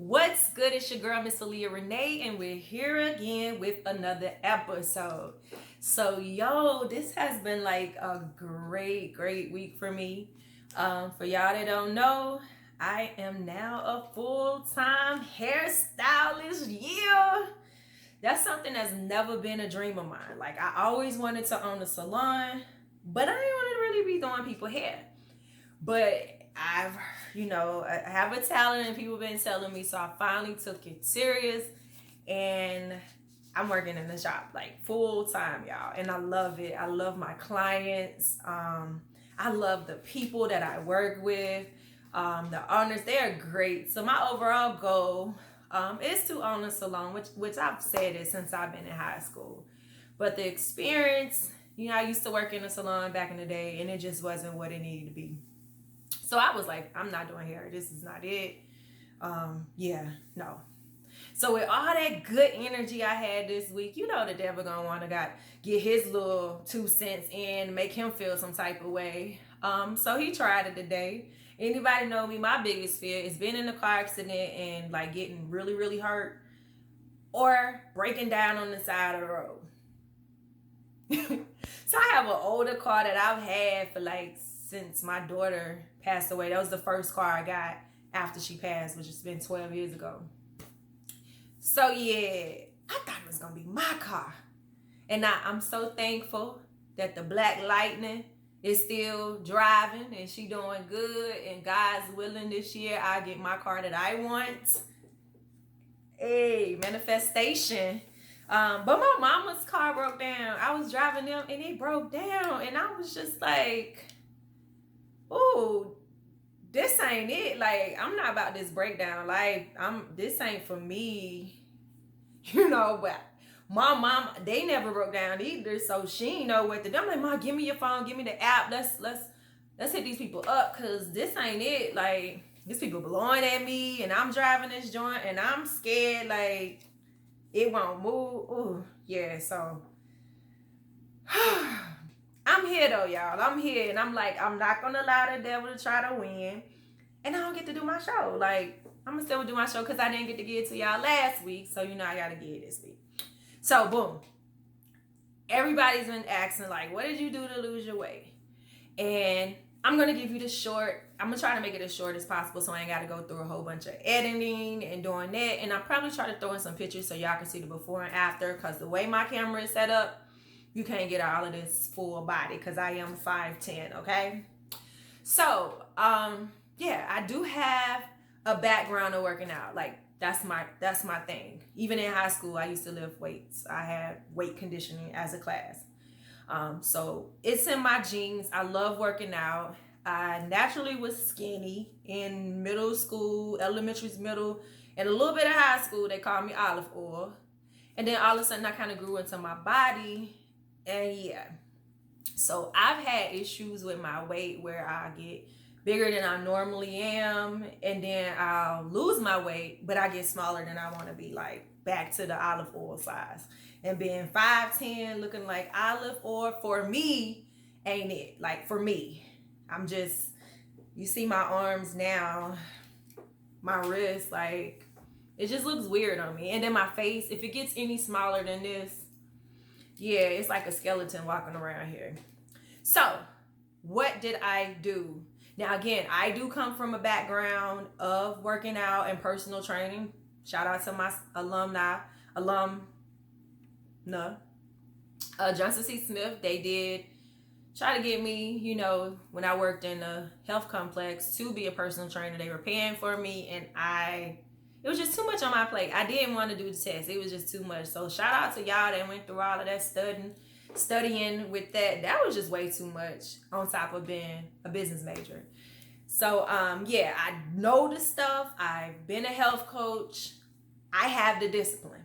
What's good? It's your girl, Miss Aaliyah Renee, and we're here again with another episode. So, this has been like a great week for me. For y'all that don't know, I am now a full-time hairstylist. Yeah, that's something that's never been a dream of mine. Like, I always wanted to own a salon, but I didn't want to really be doing people hair. But I have a talent and people been telling me, so I finally took it serious and I'm working in the shop like full time, y'all. And I love it. I love my clients. I love the people that I work with. The owners, they are great. So my overall goal is to own a salon, which I've said it since I've been in high school. But the experience, I used to work in a salon back in the day and it just wasn't what it needed to be. So I was like, I'm not doing hair. This is not it. No. So with all that good energy I had this week, the devil gonna want to get his little 2 cents in, make him feel some type of way. So he tried it today. Anybody know me? My biggest fear is being in a car accident and like getting really hurt, or breaking down on the side of the road. So I have an older car that I've had for like since my daughter passed away. That was the first car I got after she passed, which has been 12 years ago. So yeah, I thought it was gonna be my car. And I'm so thankful that the Black Lightning is still driving and she doing good, and God's willing this year I get my car that I want. Hey, manifestation. But my mama's car broke down. I was driving them and it broke down, and I was just like, ooh, this ain't it. Like, I'm not about this breakdown life. This ain't for me. But my mom, they never broke down either, so she ain't know what to do. I'm like, Mom, give me your phone, give me the app. Let's hit these people up, cause this ain't it. Like, these people blowing at me and I'm driving this joint and I'm scared like it won't move. Ooh, yeah, so I'm here though, y'all. I'm here, and I'm like, I'm not gonna allow the devil to try to win, and I don't get to do my show. Like, I'm gonna still do my show because I didn't get to get it to y'all last week, so I gotta get it this week. So boom, everybody's been asking like, what did you do to lose your weight? And I'm gonna give you the short. I'm gonna try to make it as short as possible, so I ain't gotta go through a whole bunch of editing and doing that. And I'll probably try to throw in some pictures so y'all can see the before and after, because the way my camera is set up, you can't get all of this full body because I am 5'10", okay? So, I do have a background of working out. Like, that's my thing. Even in high school, I used to lift weights. I had weight conditioning as a class. So it's in my genes. I love working out. I naturally was skinny in middle school, elementary, middle, and a little bit of high school. They called me olive oil. And then all of a sudden I kind of grew into my body. And yeah, so I've had issues with my weight where I get bigger than I normally am, and then I'll lose my weight, but I get smaller than I want to be, like back to the olive oil size. And being 5'10", looking like olive oil, for me, ain't it. Like, for me, you see my arms now, my wrist, like, it just looks weird on me. And then my face, if it gets any smaller than this, yeah, it's like a skeleton walking around here. So, what did I do? Now, again, I do come from a background of working out and personal training. Shout out to my alumna, Johnson C. Smith. They did try to get me, when I worked in a health complex, to be a personal trainer. They were paying for me, and it was just too much on my plate. I didn't want to do the test. It was just too much. So shout out to y'all that went through all of that studying with that. That was just way too much on top of being a business major. So I know the stuff. I've been a health coach. I have the discipline.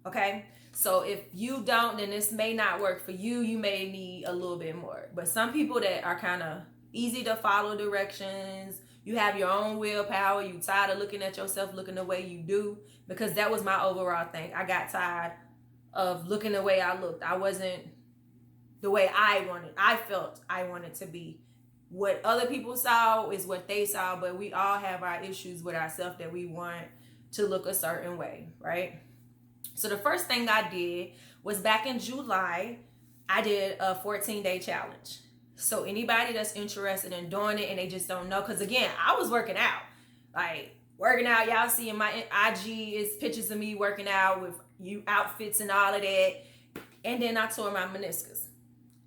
Okay? So if you don't, then this may not work for you. You may need a little bit more. But some people that are kind of easy to follow directions, you have your own willpower, you tired of looking at yourself looking the way you do, because that was my overall thing. I got tired of looking the way I looked. I wasn't the way I felt I wanted to be what other people saw is what they saw, but we all have our issues with ourselves that we want to look a certain way, right? So the first thing I did was back in July, I did a 14-day challenge. So anybody that's interested in doing it and they just don't know, because again, I was working out. Like working out, y'all see in my IG is pictures of me working out with you outfits and all of that. And then I tore my meniscus.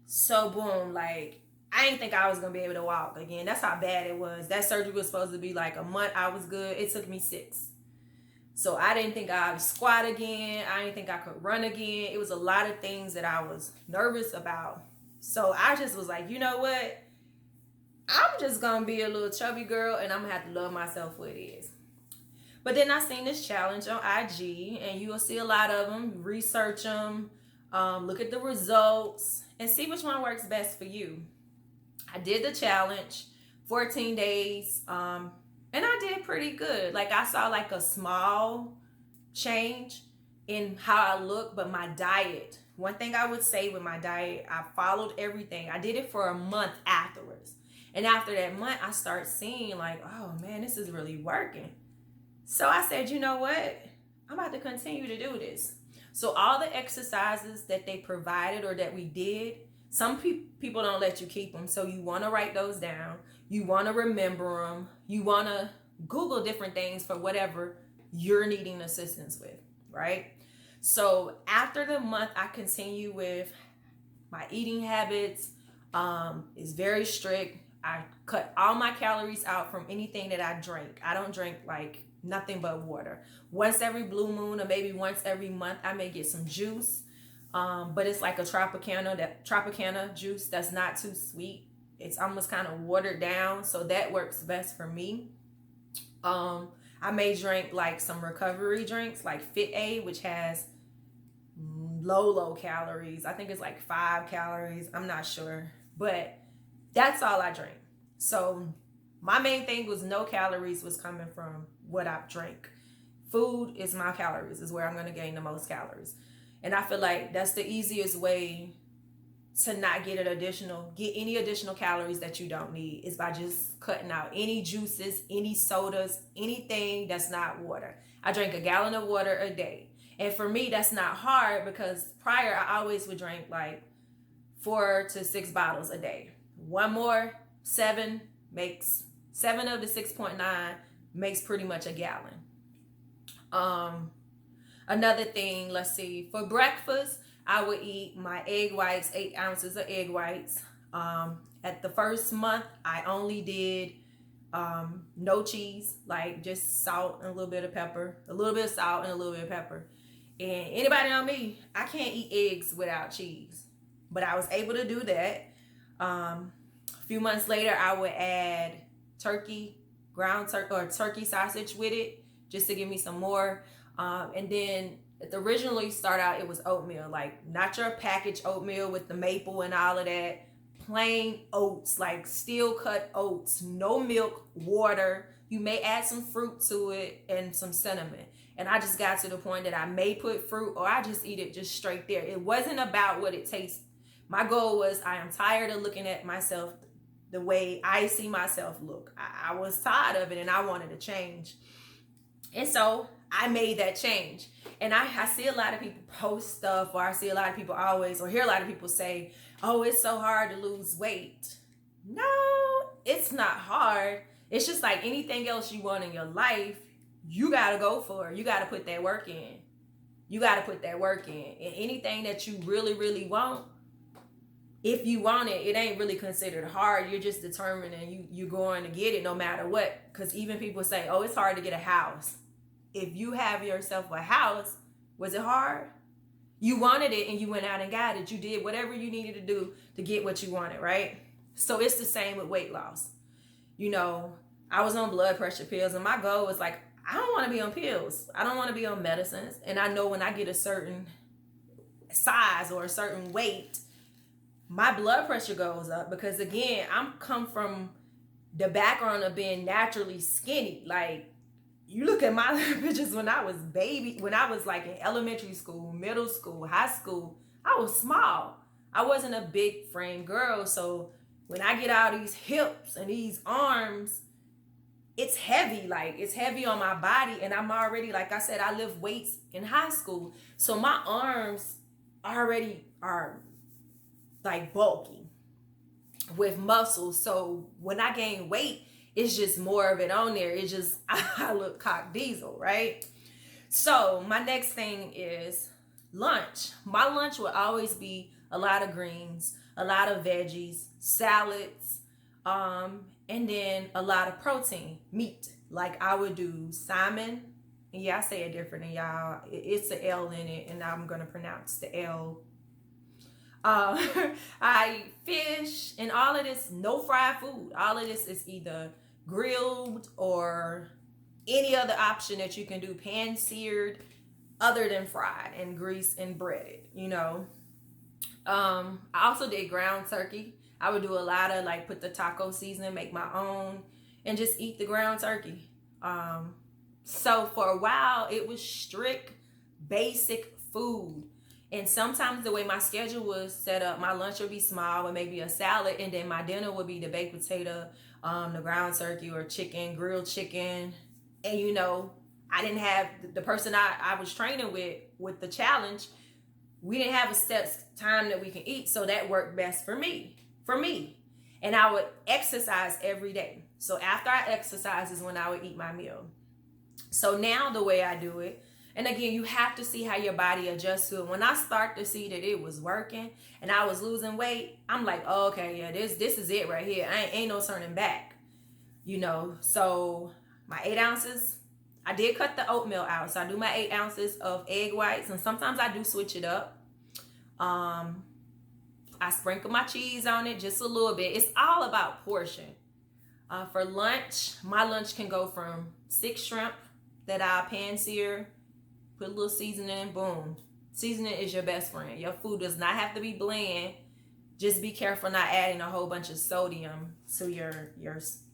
So boom, like I didn't think I was gonna be able to walk again. That's how bad it was. That surgery was supposed to be like a month. I was good. It took me 6. So I didn't think I would squat again. I didn't think I could run again. It was a lot of things that I was nervous about. So I just was like, you know what? I'm just gonna be a little chubby girl and I'm gonna have to love myself for it is. But then I seen this challenge on IG and you will see a lot of them. Research them, look at the results, and see which one works best for you. I did the challenge, 14 days, and I did pretty good. Like I saw like a small change in how I look, but my diet, one thing I would say with my diet, I followed everything. I did it for a month afterwards. And after that month, I started seeing like, oh man, this is really working. So I said, you know what? I'm about to continue to do this. So all the exercises that they provided or that we did, some people don't let you keep them. So you want to write those down. You want to remember them. You want to Google different things for whatever you're needing assistance with, right? So after the month, I continue with my eating habits. It's very strict. I cut all my calories out from anything that I drink. I don't drink like nothing but water. Once every blue moon or maybe once every month, I may get some juice. But it's like a Tropicana juice that's not too sweet. It's almost kind of watered down. So that works best for me. I may drink like some recovery drinks like Fit Aid, which has low calories. I think it's like 5 calories. I'm not sure. But that's all I drink. So my main thing was no calories was coming from what I drink. Food is my calories, is where I'm going to gain the most calories. And I feel like that's the easiest way to not get any additional calories that you don't need is by just cutting out any juices, any sodas, anything that's not water. I drink a gallon of water a day. And for me, that's not hard because prior I always would drink like 4 to 6 bottles a day. One more, 7 makes 7 of the 6.9 makes pretty much a gallon. Another thing, let's see, for breakfast, I would eat my egg whites, 8 ounces of egg whites. At the first month, I only did no cheese, like just salt and a little bit of pepper, a little bit of salt and a little bit of pepper. And anybody know me, I can't eat eggs without cheese, but I was able to do that. A few months later, I would add ground turkey or turkey sausage with it, just to give me some more. And then it originally started out, it was oatmeal, like not your packaged oatmeal with the maple and all of that. Plain oats, like steel cut oats, no milk, water. You may add some fruit to it and some cinnamon. And I just got to the point that I may put fruit or I just eat it just straight there. It wasn't about what it tastes. My goal was I am tired of looking at myself the way I see myself look. I was tired of it and I wanted to change. And so I made that change. And I see a lot of people post stuff, or I see a lot of people hear a lot of people say, oh, it's so hard to lose weight. No, it's not hard. It's just like anything else you want in your life, you got to go for it. You got to put that work in. And anything that you really, really want, if you want it, it ain't really considered hard. You're just determined and you're going to get it no matter what. Because even people say, oh, it's hard to get a house. If you have yourself a house, was it hard? You wanted it and you went out and got it. You did whatever you needed to do to get what you wanted, right? So it's the same with weight loss. You know, I was on blood pressure pills and my goal was like, I don't want to be on pills. I don't want to be on medicines. And I know when I get a certain size or a certain weight, my blood pressure goes up because again, I'm come from the background of being naturally skinny. Like you look at my pictures when I was like in elementary school, middle school, high school, I was small. I wasn't a big frame girl. So when I get all these hips and these arms, it's heavy. Like, it's heavy on my body. And I'm already, like I said, I lift weights in high school. So my arms already are like bulky with muscles. So when I gain weight, it's just more of it on there. It's just, I look cock diesel, right? So my next thing is lunch. My lunch will always be a lot of greens, a lot of veggies, salads, and then a lot of protein, meat. Like I would do salmon. And yeah, I say it different than y'all. It's an L in it, and I'm going to pronounce the L. I eat fish and all of this, no fried food. All of this is either grilled or any other option that you can do, pan seared, other than fried and greased and breaded, you know. I also did ground turkey. I would do a lot of like put the taco seasoning, make my own, and just eat the ground turkey. So for a while, it was strict, basic food. And sometimes the way my schedule was set up, my lunch would be small with maybe a salad, and then my dinner would be the baked potato, the ground turkey or chicken, grilled chicken. And you know, I didn't have the person I was training with the challenge. We didn't have a set time that we can eat, so that worked best for me. And I would exercise every day. So after I exercise is when I would eat my meal. So now the way I do it, and again, you have to see how your body adjusts to it. When I start to see that it was working and I was losing weight, I'm like, oh, okay, yeah, this is it right here. Ain't no turning back, you know. So my 8 ounces, I did cut the oatmeal out. So I do my 8 ounces of egg whites, and sometimes I do switch it up. I sprinkle my cheese on it just a little bit. It's all about portion. For lunch, my lunch can go from 6 shrimp that I pan sear, put a little seasoning in, boom. Seasoning is your best friend. Your food does not have to be bland. Just be careful not adding a whole bunch of sodium to your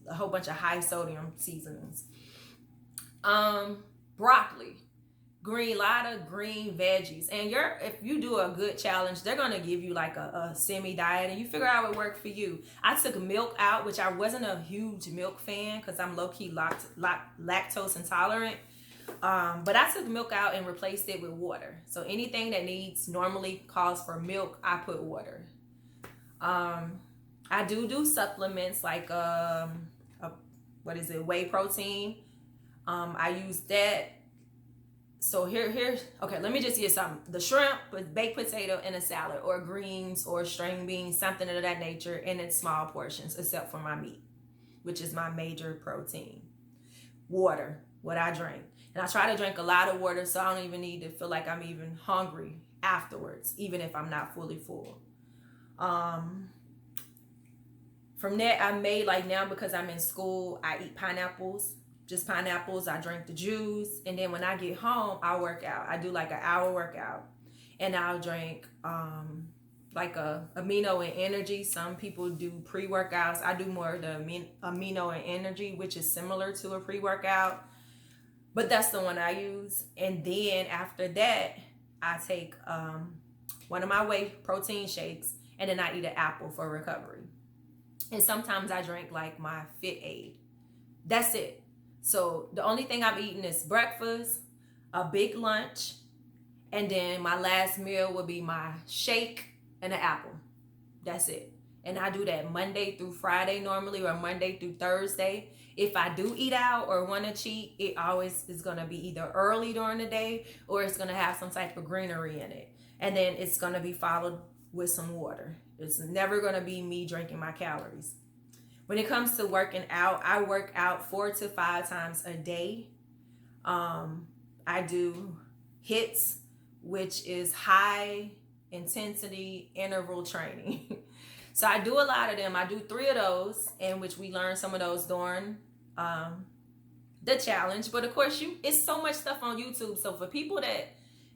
a whole bunch of high sodium seasonings. Broccoli, lot of green veggies. And if you do a good challenge, they're gonna give you like a semi diet, and you figure out what worked for you. I took milk out, which I wasn't a huge milk fan because I'm low key lactose intolerant. But I took milk out and replaced it with water. So anything that normally calls for milk, I put water. I do supplements like whey protein. I use that. So here's okay, let me just get something. The shrimp with baked potato and a salad, or greens or string beans, something of that nature, and in small portions, except for my meat, which is my major protein. Water, what I drink. And I try to drink a lot of water so I don't even need to feel like I'm even hungry afterwards, even if I'm not fully full. From that, I made, like now because I'm in school, I eat pineapples. Just pineapples. I drink the juice. And then when I get home, I work out. I do like an hour workout. And I'll drink like a amino and energy. Some people do pre-workouts. I do more of the amino and energy, which is similar to a pre-workout. But that's the one I use. And then after that, I take one of my whey protein shakes. And then I eat an apple for recovery. And sometimes I drink like my Fit Aid. That's it. So the only thing I'm eating is breakfast, a big lunch, and then my last meal will be my shake and an apple. That's it. And I do that Monday through Friday normally, or Monday through Thursday. If I do eat out or want to cheat, it always is going to be either early during the day, or it's going to have some type of greenery in it. And then it's going to be followed with some water. It's never going to be me drinking my calories. When it comes to working out, I work out 4 to 5 times a day. I do HIIT, which is high intensity interval training. So I do a lot of them. I do 3 of those, in which we learn some of those during the challenge. But of course, it's so much stuff on YouTube. So for people that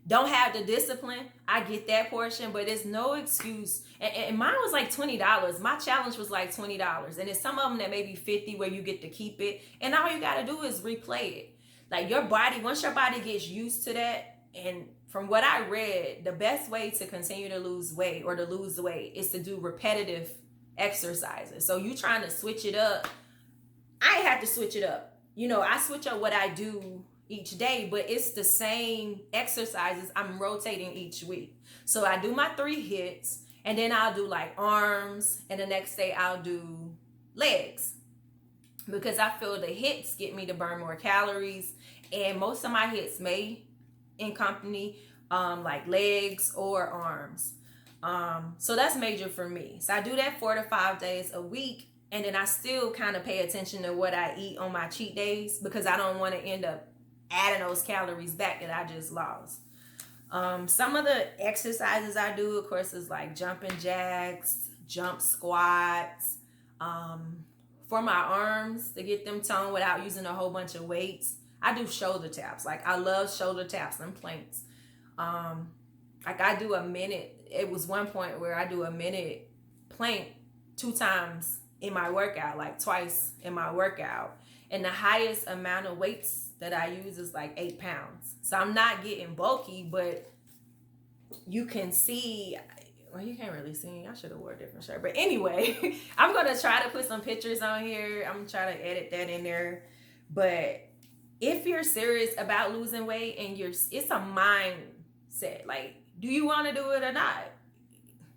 don't have the discipline, I get that portion, but it's no excuse. And mine was like $20. My challenge was like $20. And it's some of them that may be $50 where you get to keep it. And all you got to do is replay it. Like your body, once your body gets used to that, and from what I read, the best way to continue to lose weight or to lose weight is to do repetitive exercises. So you trying to switch it up. I ain't have to switch it up. You know, I switch up what I do each day, but it's the same exercises I'm rotating each week. So I do my 3 hits, and then I'll do like arms, and the next day I'll do legs, because I feel the hits get me to burn more calories, and most of my hits may accompany like legs or arms. So that's major for me. So I do that 4 to 5 days a week, and then I still kind of pay attention to what I eat on my cheat days, because I don't want to end up adding those calories back that I just lost. Some of the exercises I do, of course, is like jumping jacks, jump squats. For my arms, to get them toned without using a whole bunch of weights, I do shoulder taps. Like, I love shoulder taps and planks. Like, I do a minute. It was one point where I do a minute plank 2 times in my workout, like twice in my workout. And the highest amount of weights that I use is like 8 pounds. So I'm not getting bulky, but you can see, well, you can't really see. I should have wore a different shirt. But anyway, I'm going to try to put some pictures on here. I'm going to try to edit that in there. But if you're serious about losing weight and it's a mindset. Like, do you want to do it or not?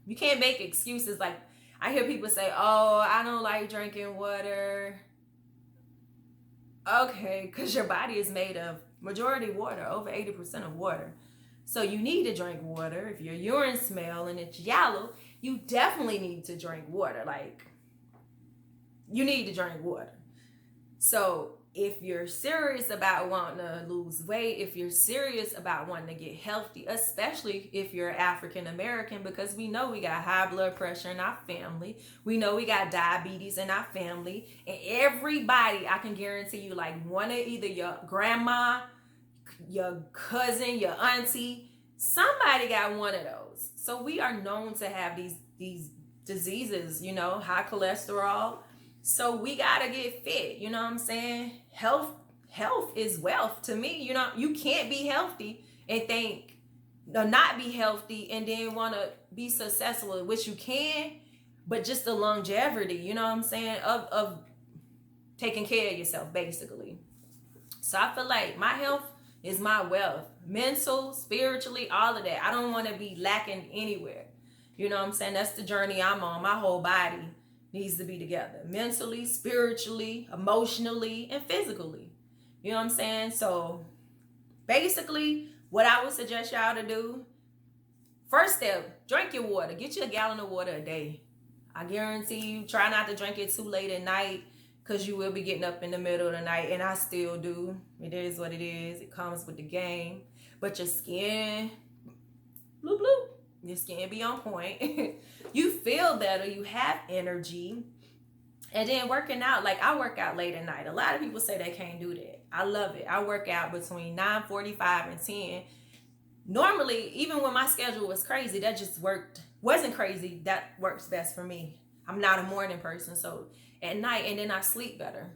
You can't make excuses. Like, I hear people say, oh, I don't like drinking water. Okay, because your body is made of majority water, over 80% of water. So you need to drink water. If your urine smell and it's yellow, you definitely need to drink water. Like, you need to drink water. So if you're serious about wanting to lose weight, if you're serious about wanting to get healthy, especially if you're African American, because we know we got high blood pressure in our family, we know we got diabetes in our family, and everybody, I can guarantee you, like one of either your grandma, your cousin, your auntie, somebody got one of those. So we are known to have these diseases, you know, high cholesterol. So we gotta get fit, you know what I'm saying? Health is wealth to me. You know, you can't be healthy and think, no, not be healthy and then want to be successful, which you can, but just the longevity, you know what I'm saying, of taking care of yourself, basically. So I feel like my health is my wealth, mental, spiritually, all of that. I don't want to be lacking anywhere. You know what I'm saying? That's the journey I'm on. My whole body needs to be together, mentally, spiritually, emotionally, and physically. You know what I'm saying? So basically, what I would suggest y'all to do, first step, drink your water. Get you a gallon of water a day. I guarantee you, try not to drink it too late at night, because you will be getting up in the middle of the night, and I still do. It is what it is. It comes with the game. But your skin, bloop, bloop. Your skin be on point. You feel better. You have energy. And then working out, like I work out late at night. A lot of people say they can't do that. I love it. I work out between 9:45 and 10. Normally, even when my schedule was crazy, that just wasn't crazy. That works best for me. I'm not a morning person. So at night, and then I sleep better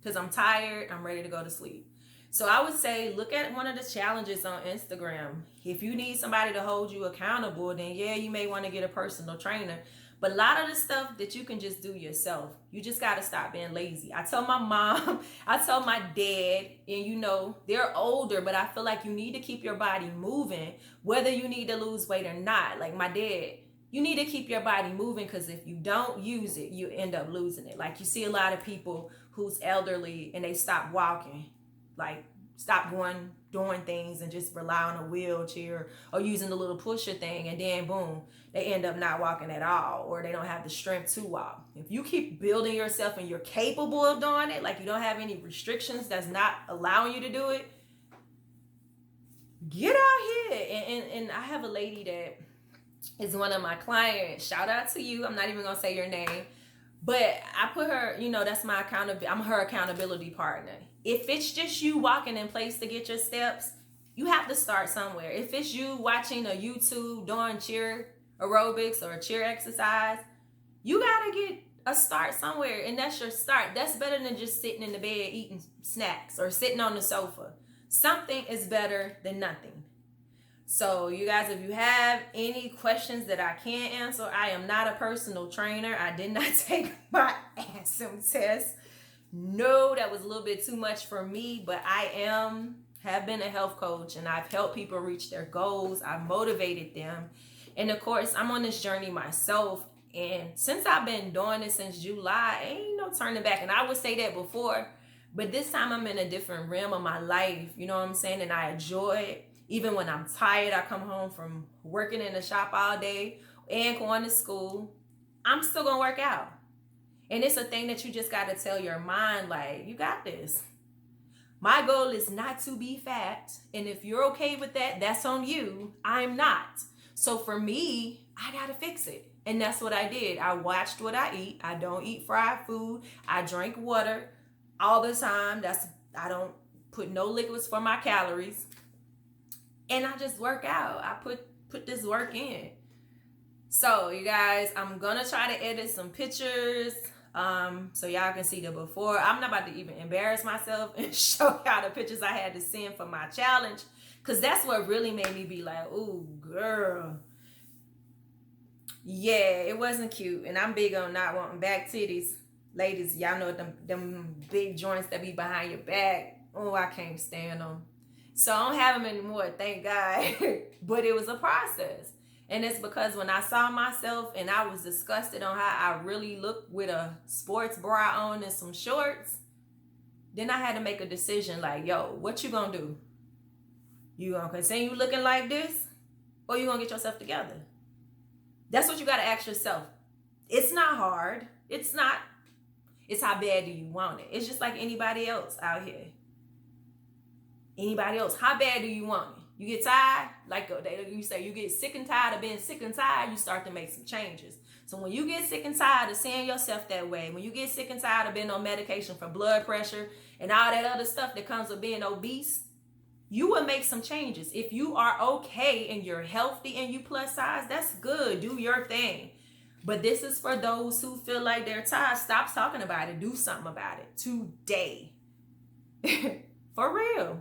because I'm tired. I'm ready to go to sleep. So I would say, look at one of the challenges on Instagram. If you need somebody to hold you accountable, then yeah, you may want to get a personal trainer. But a lot of the stuff that you can just do yourself, you just got to stop being lazy. I tell my mom, I tell my dad, and you know, they're older, but I feel like you need to keep your body moving, whether you need to lose weight or not. Like my dad, you need to keep your body moving, because if you don't use it, you end up losing it. Like you see a lot of people who's elderly and they stop walking. Like stop doing things and just rely on a wheelchair or using the little pusher thing, and then boom, they end up not walking at all, or they don't have the strength to walk. If you keep building yourself and you're capable of doing it, like you don't have any restrictions that's not allowing you to do it, get out here. And I have a lady that is one of my clients. Shout out to you. I'm not even gonna say your name, but I put her, you know, that's my I'm her accountability partner. If it's just you walking in place to get your steps, you have to start somewhere. If it's you watching a YouTube doing cheer aerobics or cheer exercise, you gotta get a start somewhere, and that's your start. That's better than just sitting in the bed eating snacks or sitting on the sofa. Something is better than nothing. So you guys, if you have any questions that I can't answer, I am not a personal trainer. I did not take my ASM test. No, that was a little bit too much for me, but have been a health coach, and I've helped people reach their goals. I've motivated them. And of course, I'm on this journey myself. And since I've been doing it since July, ain't no turning back. And I would say that before, but this time I'm in a different realm of my life. You know what I'm saying? And I enjoy it. Even when I'm tired, I come home from working in the shop all day and going to school, I'm still going to work out. And it's a thing that you just got to tell your mind, like, you got this. My goal is not to be fat. And if you're okay with that, that's on you. I'm not. So for me, I got to fix it. And that's what I did. I watched what I eat. I don't eat fried food. I drink water all the time. I don't put no liquids for my calories. And I just work out. I put this work in. So you guys, I'm going to try to edit some pictures so y'all can see the before. I'm not about to even embarrass myself and show y'all the pictures I had to send for my challenge, because that's what really made me be like, ooh, girl. Yeah, it wasn't cute. And I'm big on not wanting back titties. Ladies, y'all know them big joints that be behind your back. Oh, I can't stand them. So I don't have them anymore, thank God. But it was a process. And it's because when I saw myself and I was disgusted on how I really looked with a sports bra on and some shorts, then I had to make a decision like, yo, what you gonna do? You gonna continue looking like this, or you gonna get yourself together? That's what you gotta ask yourself. It's not hard. It's how bad do you want it? It's just like anybody else out here. Anybody else, how bad do you want it? You get tired, like you say, you get sick and tired of being sick and tired, you start to make some changes. So when you get sick and tired of seeing yourself that way, when you get sick and tired of being on medication for blood pressure and all that other stuff that comes with being obese, you will make some changes. If you are okay and you're healthy and you plus size, that's good. Do your thing. But this is for those who feel like they're tired. Stop talking about it. Do something about it today. For real.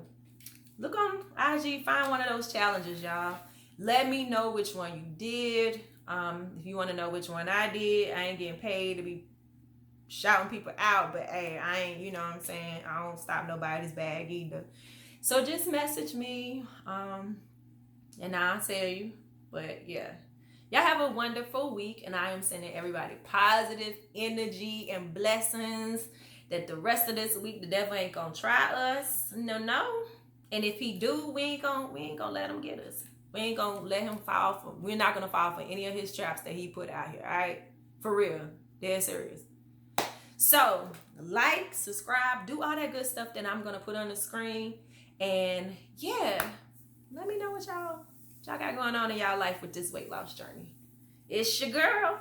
Look on IG, find one of those challenges, y'all. Let me know which one you did. If you want to know which one I did, I ain't getting paid to be shouting people out, but hey, I ain't, you know what I'm saying? I don't stop nobody's bag either. So just message me, and I'll tell you. But yeah, y'all have a wonderful week, and I am sending everybody positive energy and blessings that the rest of this week the devil ain't gonna try us. No. And if he do, we ain't gonna let him get us. We ain't gonna let him we're not gonna fall for any of his traps that he put out here, all right? For real, dead serious. So, like, subscribe, do all that good stuff that I'm gonna put on the screen. And yeah, let me know what y'all got going on in y'all life with this weight loss journey. It's your girl.